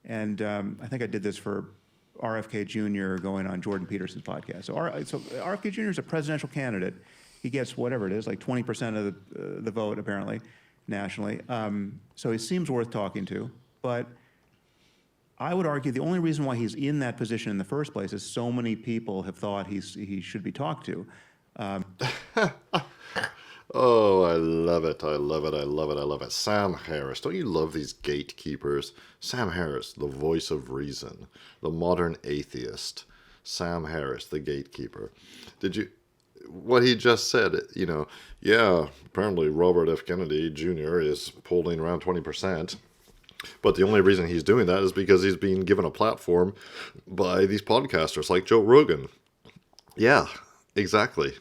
And I think I did this for RFK Jr. going on Jordan Peterson's podcast. So RFK Jr. is a presidential candidate. He gets whatever it is, like 20% of the vote, apparently, nationally. So he seems worth talking to. But I would argue the only reason why he's in that position in the first place is so many people have thought he should be talked to. Oh, I love it. I love it. I love it. I love it. Sam Harris. Don't you love these gatekeepers? Sam Harris, the voice of reason, the modern atheist. Sam Harris, the gatekeeper. What he just said, yeah, apparently Robert F. Kennedy Jr. is polling around 20%. But the only reason he's doing that is because he's being given a platform by these podcasters like Joe Rogan. Yeah, exactly.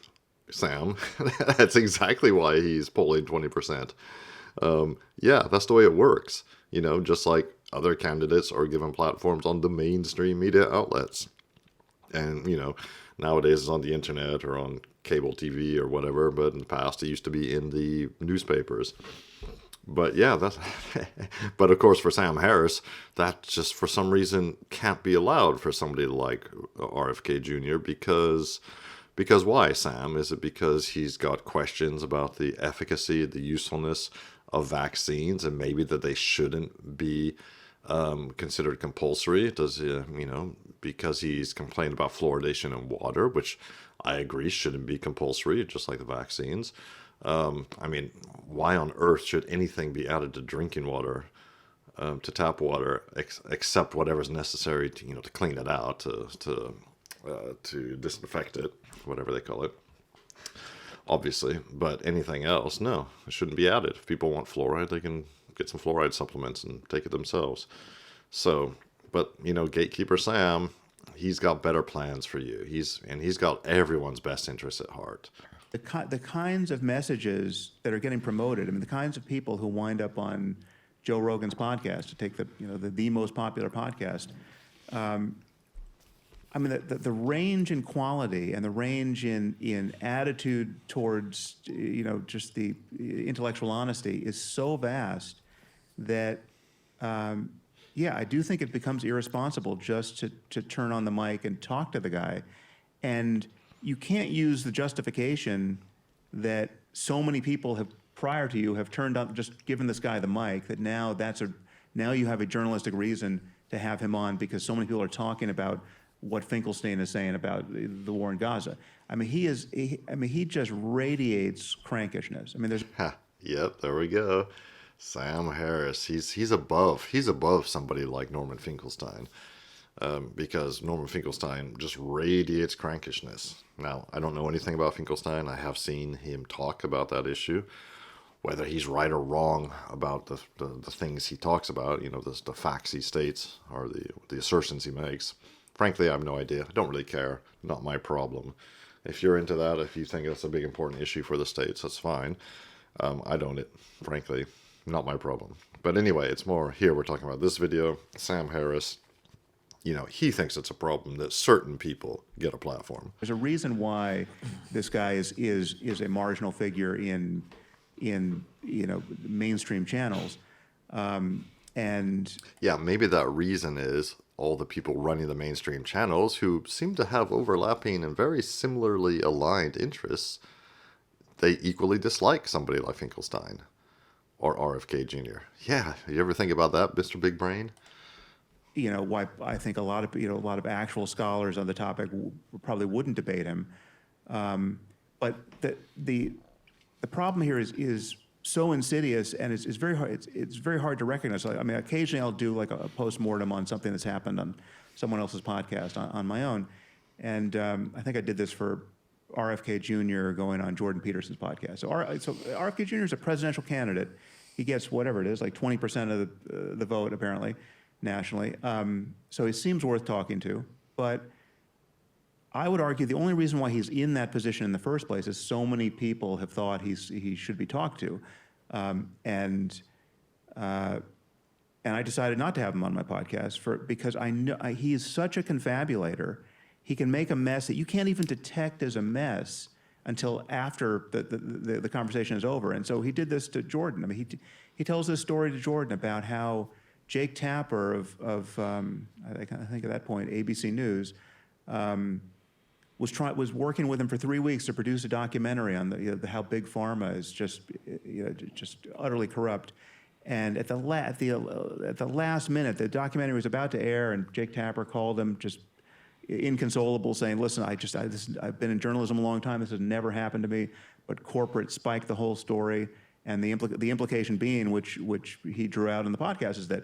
Sam, that's exactly why he's polling 20%. Yeah, that's the way it works. Just like other candidates are given platforms on the mainstream media outlets. And, nowadays it's on the internet or on cable TV or whatever, but in the past it used to be in the newspapers. But yeah, but of course for Sam Harris, that just for some reason can't be allowed for somebody like RFK Jr. Because why, Sam? Is it because he's got questions about the efficacy, the usefulness of vaccines, and maybe that they shouldn't be considered compulsory? Does because he's complained about fluoridation in water, which I agree shouldn't be compulsory, just like the vaccines. Why on earth should anything be added to drinking water, to tap water, except whatever's necessary to clean it out, to disinfect it, whatever they call it, obviously. But anything else, no, it shouldn't be added. If people want fluoride, they can get some fluoride supplements and take it themselves. So, but Gatekeeper Sam, he's got better plans for you. He's got everyone's best interests at heart. The kinds of messages that are getting promoted, the kinds of people who wind up on Joe Rogan's podcast, to take the most popular podcast, the range in quality and the range in attitude towards just the intellectual honesty is so vast that I do think it becomes irresponsible just to turn on the mic and talk to the guy. And you can't use the justification that so many people prior to you have turned on, just given this guy the mic, that now you have a journalistic reason to have him on because so many people are talking about what Finkelstein is saying about the war in Gaza. He just radiates crankishness. Yep, there we go. Sam Harris, he's above somebody like Norman Finkelstein. Because Norman Finkelstein just radiates crankishness. Now, I don't know anything about Finkelstein. I have seen him talk about that issue. Whether he's right or wrong about the things he talks about, the facts he states or the assertions he makes, frankly, I have no idea. I don't really care. Not my problem. If you're into that, if you think that's a big important issue for the states, that's fine. I don't, frankly, not my problem. But anyway, it's more here we're talking about this video. Sam Harris, he thinks it's a problem that certain people get a platform. There's a reason why this guy is a marginal figure in mainstream channels, and maybe that reason is all the people running the mainstream channels who seem to have overlapping and very similarly aligned interests. They equally dislike somebody like Finkelstein or RFK Jr. Yeah, you ever think about that, Mr. Big Brain? Why I think a lot of actual scholars on the topic probably wouldn't debate him, but the problem here is so insidious, and it's very hard. It's very hard to recognize. Occasionally I'll do like a post-mortem on something that's happened on someone else's podcast on my own, and I think I did this for RFK Jr. going on Jordan Peterson's podcast. So RFK Jr. is a presidential candidate. He gets whatever it is, like 20% of the vote, apparently, nationally. So he seems worth talking to. But I would argue the only reason why he's in that position in the first place is so many people have thought he should be talked to. And I decided not to have him on my podcast because I know he is such a confabulator. He can make a mess that you can't even detect as a mess until after the conversation is over. And so he did this to Jordan. He tells this story to Jordan about how Jake Tapper of I think at that point ABC News was working with him for 3 weeks to produce a documentary on how big pharma is just just utterly corrupt. And at the last minute, the documentary was about to air, and Jake Tapper called him just inconsolable, saying, "Listen, I've been in journalism a long time. This has never happened to me, but corporate spiked the whole story." And the implication being, which he drew out in the podcast, is that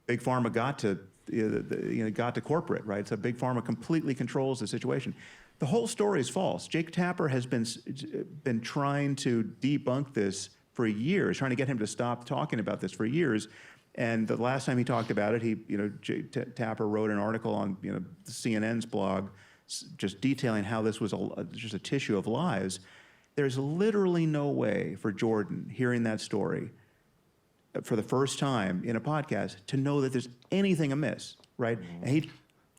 big pharma got to corporate, right? So big pharma completely controls the situation. The whole story is false. Jake Tapper has been trying to debunk this for years, trying to get him to stop talking about this for years. And the last time he talked about it, Tapper wrote an article on CNN's blog, just detailing how this was just a tissue of lies. There's literally no way for Jordan, hearing that story for the first time in a podcast, to know that there's anything amiss, right? And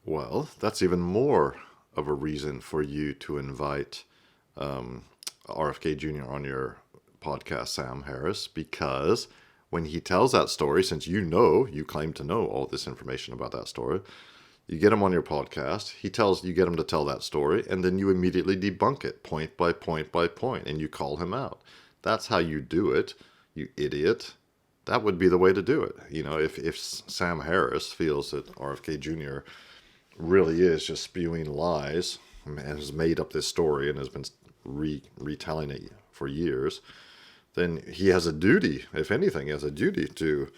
Well, that's even more of a reason for you to invite RFK Jr. on your podcast, Sam Harris, because when he tells that story, since you claim to know all this information about that story, you get him on your podcast, you get him to tell that story, and then you immediately debunk it point by point by point, and you call him out. That's how you do it, you idiot. That would be the way to do it. If Sam Harris feels that RFK Jr. really is just spewing lies and has made up this story and has been retelling it for years, then he has a duty, if anything, he has a duty to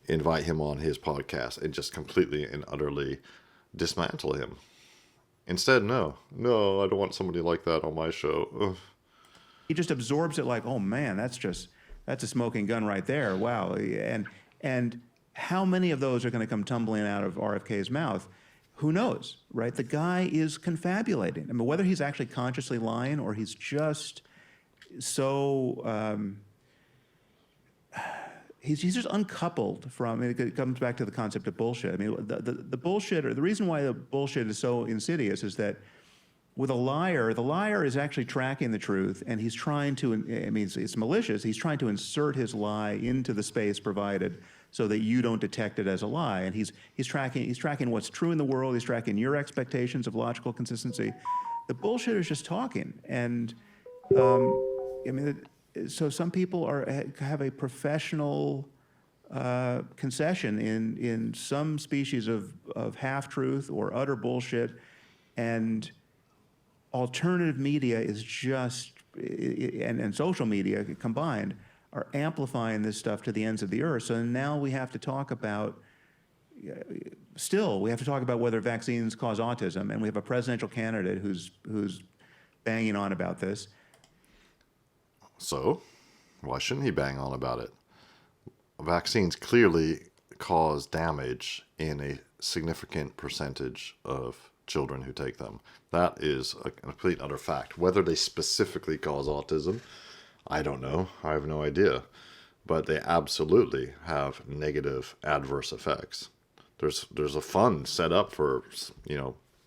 invite him on his podcast and just completely and utterly dismantle him. Instead, no, I don't want somebody like that on my show. Ugh. He just absorbs it like, oh man, that's a smoking gun right there. Wow. And how many of those are going to come tumbling out of RFK's mouth? Who knows, right? The guy is confabulating. I mean, whether he's actually consciously lying or he's just so he's just uncoupled from. It comes back to the concept of bullshit. I mean, the bullshit, or the reason why the bullshit is so insidious, is that with a liar, the liar is actually tracking the truth, and he's trying to. I mean, it's malicious. He's trying to insert his lie into the space provided so that you don't detect it as a lie. And he's tracking what's true in the world. He's tracking your expectations of logical consistency. The bullshit is just talking, and I mean, so some people have a professional concession in some species of half-truth or utter bullshit, and alternative media is just, and social media combined, are amplifying this stuff to the ends of the earth. So now we have to talk about, whether vaccines cause autism, and we have a presidential candidate who's banging on about this. So, why shouldn't he bang on about it? Vaccines clearly cause damage in a significant percentage of children who take them. That is a complete and utter fact. Whether they specifically cause autism, I don't know. I have no idea. But they absolutely have negative adverse effects. There's a fund set up for,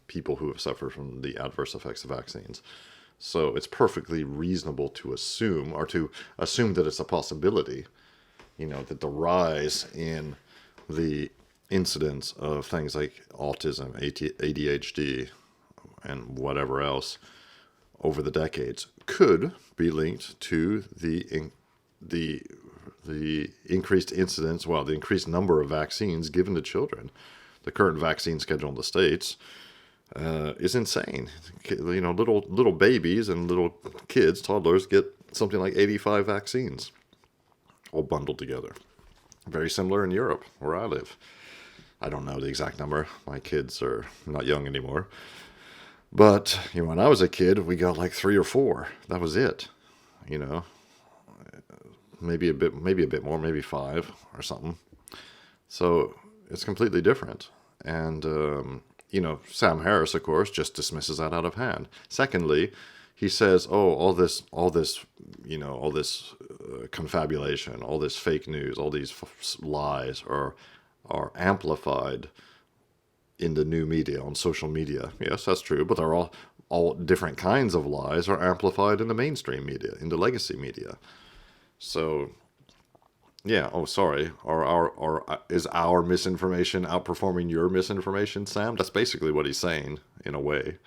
people who have suffered from the adverse effects of vaccines. So it's perfectly reasonable to assume that it's a possibility, that the rise in the incidence of things like autism, ADHD, and whatever else over the decades could be linked to the increased incidence, the increased number of vaccines given to children. The current vaccine schedule in the States is insane. Little babies and little kids, toddlers, get something like 85 vaccines all bundled together. Very similar in Europe, where I live. I don't know the exact number. My kids are not young anymore. But, when I was a kid, we got like 3 or 4. That was it. Maybe a bit more, maybe 5 or something. So it's completely different. And, Sam Harris, of course, just dismisses that out of hand. Secondly, he says, all this confabulation, all this fake news, all these lies are amplified in the new media, on social media. Yes, that's true, but they're all different kinds of lies are amplified in the mainstream media, in the legacy media. So Yeah. Oh, sorry. Is our misinformation outperforming your misinformation, Sam? That's basically what he's saying in a way.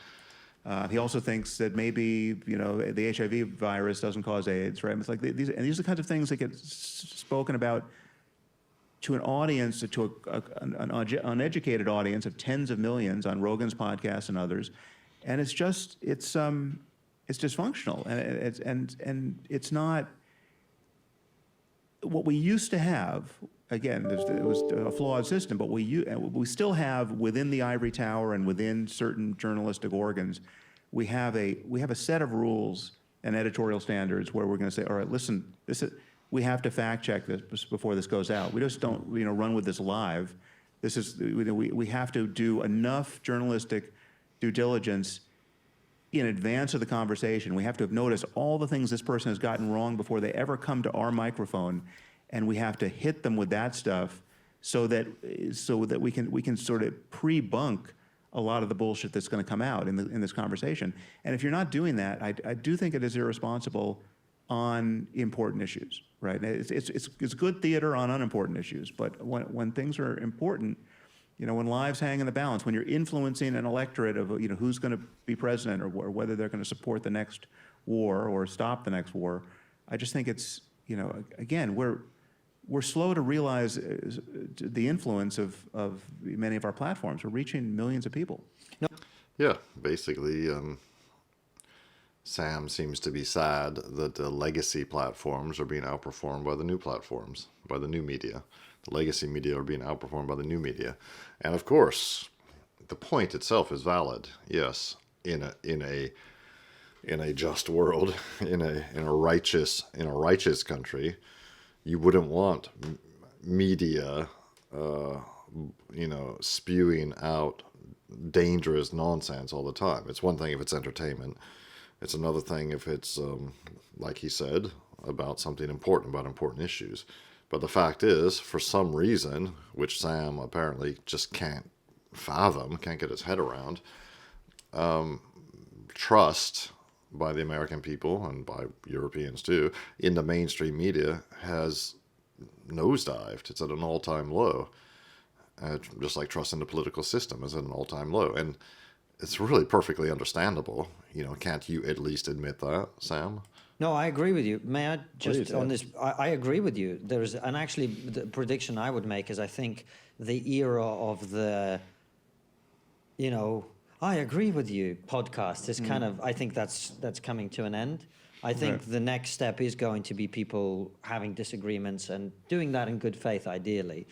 He also thinks that maybe the HIV virus doesn't cause AIDS, right? It's like these are the kinds of things that get spoken about to an audience, to an uneducated audience of tens of millions on Rogan's podcast and others, and it's dysfunctional, and it's not what we used to have. Again, it was a flawed system, but we still have within the ivory tower and within certain journalistic organs, we have a set of rules and editorial standards where we're going to say, all right, listen, we have to fact check this before this goes out. We just don't run with this live. We have to do enough journalistic due diligence in advance of the conversation. We have to have noticed all the things this person has gotten wrong before they ever come to our microphone, and we have to hit them with that stuff so that we can sort of pre-bunk a lot of the bullshit that's going to come out in this conversation. And if you're not doing that, I do think it is irresponsible on important issues, right? It's good theater on unimportant issues, but when things are important, when lives hang in the balance, when you're influencing an electorate of who's going to be president or whether they're going to support the next war or stop the next war, I just think it's again we're slow to realize the influence of many of our platforms. We're reaching millions of people. Yeah, basically, Sam seems to be sad that the legacy platforms are being outperformed by the new platforms, by the new media. The legacy media are being outperformed by the new media. And of course, the point itself is valid. Yes, in a just world, in a righteous country, you wouldn't want media, spewing out dangerous nonsense all the time. It's one thing if it's entertainment. It's another thing if it's, like he said, about something important, about important issues. But the fact is, for some reason, which Sam apparently just can't fathom, can't get his head around, trust by the American people and by Europeans too in the mainstream media has nosedived. It's at an all-time low. Just like trust in the political system is at an all-time low. And it's really perfectly understandable. Can't you at least admit that, Sam? No, I agree with you. May I just, Please, on this, I agree with you. And actually the prediction I would make is I think the era of the, I agree with you podcast is kind of, I think that's coming to an end. I think the next step is going to be people having disagreements and doing that in good faith, ideally.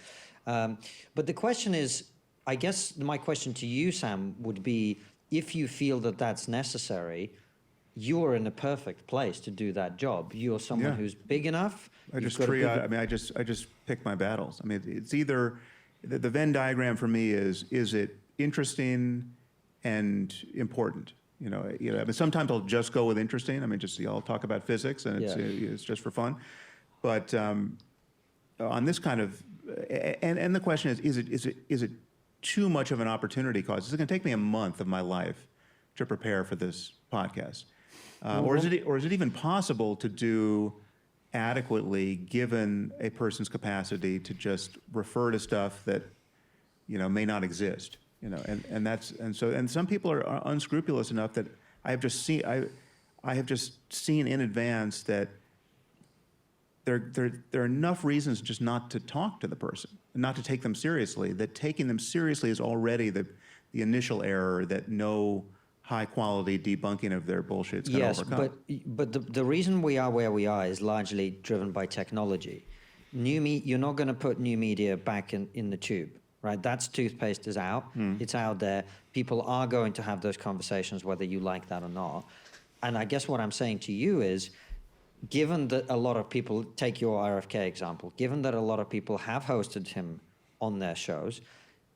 But the question is, I guess my question to you, Sam, would be if you feel that that's necessary, you're in a perfect place to do that job. You're someone who's big enough. I just pick my battles. I mean, it's either the Venn diagram for me is it interesting and important? I mean, sometimes I'll just go with interesting. I mean, I'll talk about physics and it's just for fun. But on this kind of, and the question is it too much of an opportunity cost? Is it going to take me a month of my life to prepare for this podcast? Or is it even possible to do adequately given a person's capacity to just refer to stuff that may not exist? And some people are unscrupulous enough that I have just seen in advance that there are enough reasons just not to talk to the person, not to take them seriously, that taking them seriously is already the initial error that no high-quality debunking of their bullshit is going to overcome. But the reason we are where we are is largely driven by technology. You're not going to put new media back in the tube, right? That's toothpaste is out. It's out there. People are going to have those conversations whether you like that or not. And I guess what I'm saying to you is, given that a lot of people, take your RFK example, given that a lot of people have hosted him on their shows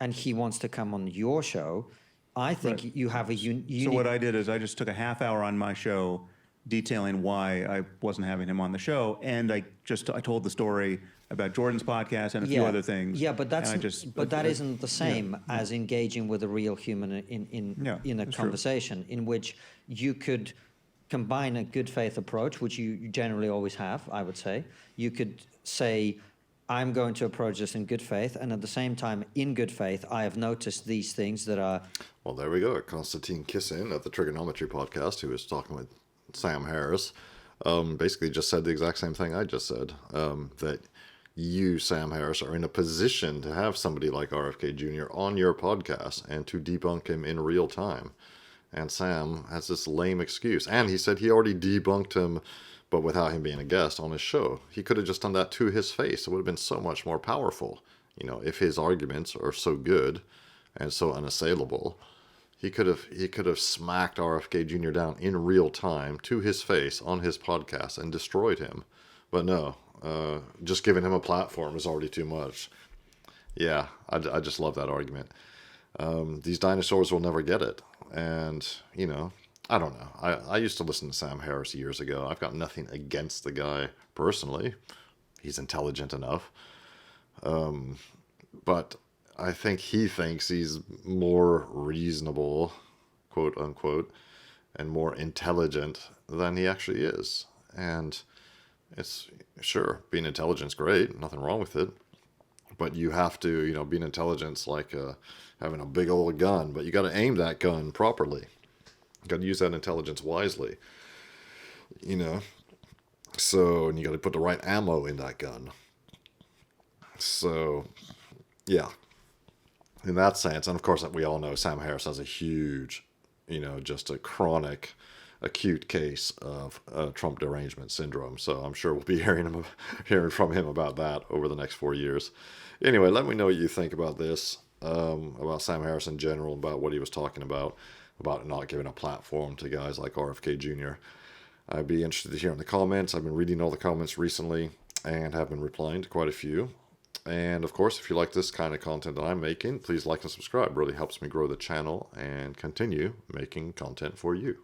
and he wants to come on your show, I think you have a unique... So what I did is I just took a half hour on my show detailing why I wasn't having him on the show, and I told the story about Jordan's podcast and a few other things. Yeah, but that isn't the same as engaging with a real human in a conversation in which you could combine a good faith approach, which you generally always have, I would say. You could say, I'm going to approach this in good faith, and at the same time, in good faith, I have noticed these things that are. Well, there we go. Konstantin Kisin of the Trigonometry podcast, who was talking with Sam Harris, basically just said the exact same thing I just said. That you, Sam Harris, are in a position to have somebody like RFK Jr. on your podcast and to debunk him in real time. And Sam has this lame excuse. And he said he already debunked him, but without him being a guest on his show. He could have just done that to his face. It would have been so much more powerful. You know, if his arguments are so good and so unassailable, he could have smacked RFK Jr. down in real time to his face on his podcast and destroyed him. But no, just giving him a platform is already too much. Yeah, I just love that argument. These dinosaurs will never get it. And, you know, I don't know. I used to listen to Sam Harris years ago. I've got nothing against the guy personally. He's intelligent enough. But I think he thinks he's more reasonable, quote unquote, and more intelligent than he actually is. And it's, sure, being intelligent's great. Nothing wrong with it. But you have to, you know, being intelligent's like having a big old gun, but you got to aim that gun properly. You got to use that intelligence wisely, you know. So, and you got to put the right ammo in that gun. So, yeah. In that sense, and of course, we all know Sam Harris has a huge, you know, just a chronic, acute case of Trump derangement syndrome. So I'm sure we'll be hearing from him about that over the next 4 years. Anyway, let me know what you think about this, about Sam Harris in general, about what he was talking about not giving a platform to guys like RFK Jr. I'd be interested to hear in the comments. I've been reading all the comments recently and have been replying to quite a few. And of course, if you like this kind of content that I'm making, please like and subscribe. It really helps me grow the channel and continue making content for you.